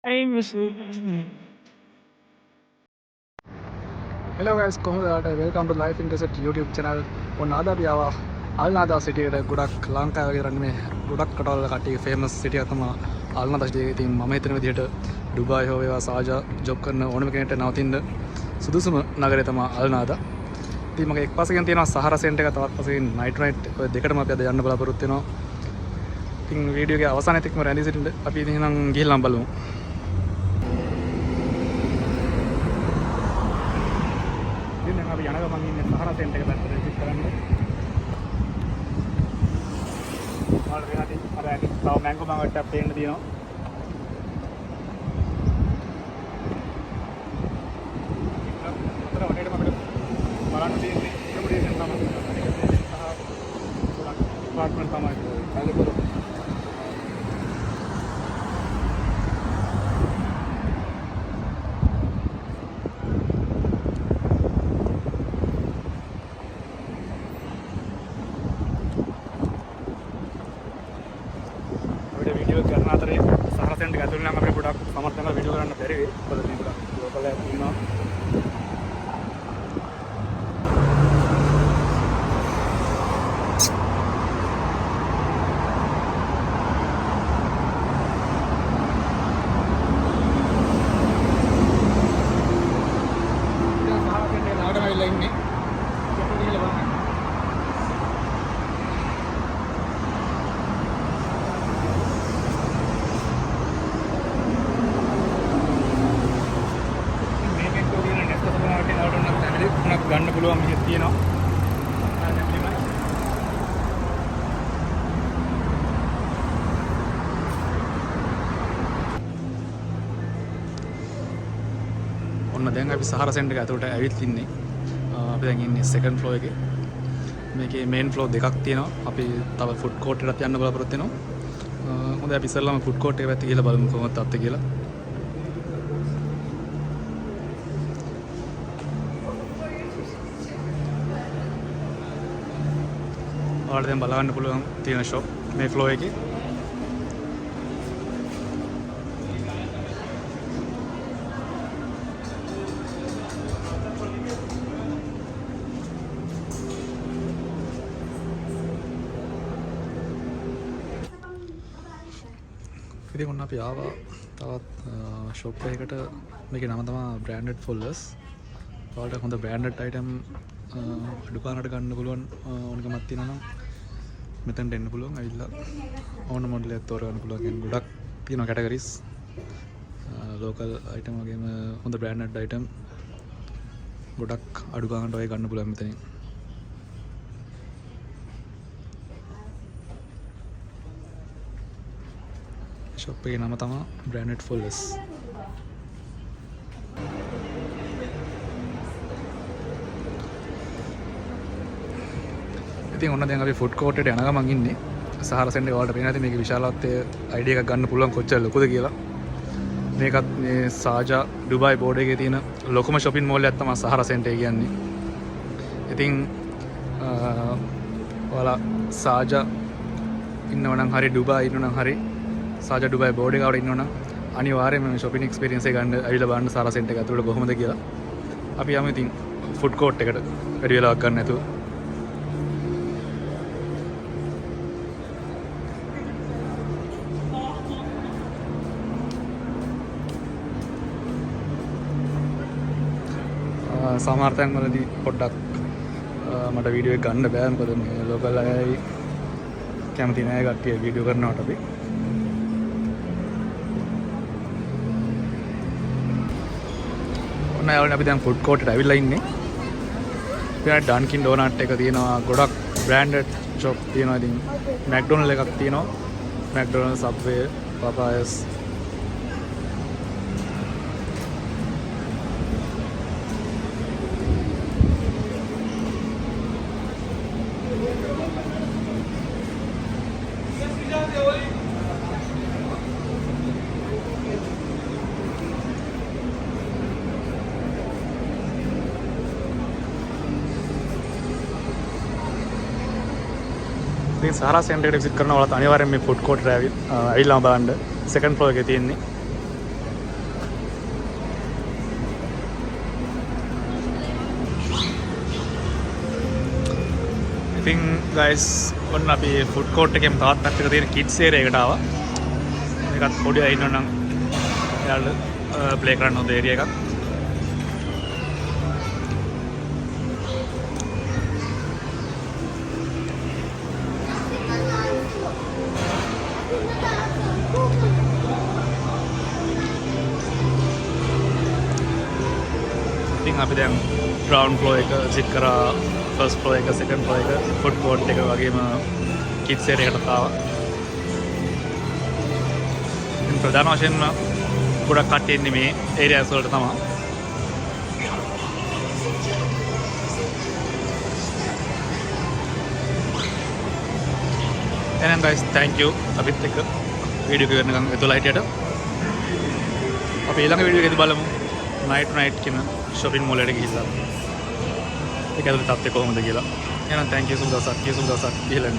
Hello guys, welcome to Life Intercept YouTube channel. ඔන්න අද අපි ආවා අල්නාදා සිටි එකට. ගොඩක් ලංකාවේ වගේ රන්නේ ගොඩක් කටවල කට්ටිය ෆේමස් සිටි එක තමයි අල්නාදා සිටි එක. ඉතින් මම හිතන විදිහට ඩුබායි හෝ වේවා සාජා ජොබ් කරන ඕනම කෙනෙක්ට නවතින්න සුදුසුම නගරය තමයි අල්නාදා. ඉතින් මගේ එක් පාසකින් තියෙනවා සහරා සෙන්ටර් එක, තවත් පාසකින් නයිට් රයිඩ් ඔය දෙකටම අපි අද යන්න බලාපොරොත්තු වෙනවා. ඉතින් වීඩියෝ එකේ අවසානයේ තික්ම රැඳී සිටින්න අපි ඉතින් එහෙනම් ගිහිල්ලා බලමු. අපි යනක මම ඉන්නේ සහරා සෙන්ටර් එක පැත්තට විසිට් කරන්න. ආල්රෙඩි අර ඇටි තව මැංගෝ මාවට්ටක් පේන්න තියෙනවා. අතර වටේටම අපිට බලන්න තියෙන්නේ ඇකොමඩේෂන් තමයි. සහ apartment තමයි. वीडियो करना तो सहारा सेंटर गए अपने गुड़ा समर्थन वीडियो करना बेरे गुड़ा लोकल ගන්න පුළුවන් මිනිහ තියෙනවා. ඔන්න දැන් අපි සහරා සෙන්ටර් එක ඇතුළට ඇවිත් ඉන්නේ. අපි දැන් ඉන්නේ සෙකන්ඩ් ෆ්ලෝර් එකේ. මේකේ මේන් ෆ්ලෝර් දෙකක් තියෙනවා. අපි තව ෆුඩ් කෝට් එකකට යන්න බලාපොරොත්තු වෙනවා. හොඳයි අපි ඉස්සෙල්ලාම ෆුඩ් කෝට් එක පැත්තේ ගිහලා බලමු කොහොමද තත්ත්වය කියලා. ඔයාලට දැන් බලන්න පුළුවන් තියෙන ෂොප් මේ ෆ්ලෝ එකේ. ඉතින් ඔන්න අපි ආවා තවත් ෂොප් එකකට. මේකේ නම තමයි බ්‍රෑන්ඩඩ් ෆුල්ලර්ස්. ඔයාලට හොඳ බ්‍රෑන්ඩඩ් අයිටම් දුකානට ගන්න පුළුවන් ඕනකමක් තියෙනවා නම් මෙතනට එන්න පුළුවන්. ඇවිල්ලා ඕන මොඩල් එකක් තෝරගන්න පුළුවන්. කියන්නේ ගොඩක් තියෙනවා කැටගරිස්. ලෝකල් අයිටම් වගේම හොඳ බ්‍රෑන්ඩඩ් අයිටම් ගොඩක් අඩු ගානට ඔය ගන්න පුළුවන් මෙතනින්. ෂොප් එකේ නම තමයි බ්‍රෑන්ඩඩ් ෆුල්ලර්ස්. ඉතින් ඔන්න දැන් අපි ෆුඩ් කෝට් එකට යන ගමන් ඉන්නේ. සහරා සෙන්ටර් එක වලට පේනවා. ඉතින් මේකේ විශාලත්වයේ අයිඩියා එකක් ගන්න පුළුවන් කොච්චර ලොකුද කියලා. මේකත් මේ සාජා ඩුබායි බෝඩ් එකේ තියෙන ලොකුම shopping mall එකක් තමයි සහරා සෙන්ටර් එක කියන්නේ. ඉතින් ඔයාලා සාජා ඉන්නවනම් හරි ඩුබායි ඉන්නවනම් හරි සාජා ඩුබායි බෝඩ් එක වල ඉන්නවනම් අනිවාර්යයෙන්ම මේ shopping experience එක ගන්න ඇවිල්ලා බලන්න සහරා සෙන්ටර් එක ඇතුළේ කොහොමද කියලා. අපි යමු ඉතින් ෆුඩ් කෝට් එකට වැඩි වෙලාවක් ගන්න නැතුව. සමහර තැන්වලදී පොඩ්ඩක් මට වීඩියෝ එක ගන්න බෑ. මොකද මේ ලෝකල් අයයි කැමති නෑ කට්ටිය වීඩියෝ කරනවට. අපි ඔන්න යාළුවනේ අපි දැන් ෆුඩ් කෝට් එකට ඇවිල්ලා ඉන්නේ. ඉතින් ඩන්කින් ඩෝනට් එක තියෙනවා. ගොඩක් බ්‍රෑන්ඩඩ් ෂොප් තියෙනවා. ඉතින් මැක්ඩොනල්ඩ් එකක් තියෙනවා. මැක්ඩොනල්ඩ්, සබ්වේ, පපායස්. ඉතින් සහරා සෙන්ටර් එකට විසිට් කරනවා. ඔයාලත් අනිවාර්යෙන් මේ ෆුඩ් කෝට් එකට ඇවිල්ලා බලන්න. සෙකන්ඩ් ෆ්ලෝර් එකේ තියෙන්නේ. ඉතින් ගයිස් ඔන්න අපි ෆුඩ් කෝට් එකේම තවත් පැත්තක තියෙන කිඩ්ස් ඒරියා එකට ආවා. මේකත් පොඩි අය ඉන්නවනම් එයාලට ප්ලේ කරන්න හොඳ ඒරියා එකක්. ඉතින් අපි දැන් ග්‍රවුන්ඩ් ෆ්ලෝර් එක විසිට් කරා. ෆස්ට් ෆ්ලෝර් එක, සෙකන්ඩ් ෆ්ලෝර් එක, ෆුඩ් කෝට් එක වගේම කිඩ්ස් ඒරියා එකට ආවා. ඉතින් ප්‍රධාන වශයෙන්ම ගොඩක් කට්ටිය ඉන්නේ මේ ඒරියාස් වලට තමයි. එහෙනම් guys thank you අපිත් එක්ක වීඩියෝ එක කරනකම් එතොලා හිටියට. අපි ඊළඟ වීඩියෝ එකේදී බලමු night කියන shopping mall එකට ගිහිල්ලා ඒක ඇතුලේ තත්ත්වය කොහොමද කියලා. එහෙනම් thank you සුබ දවසක් ගිහිල්ලා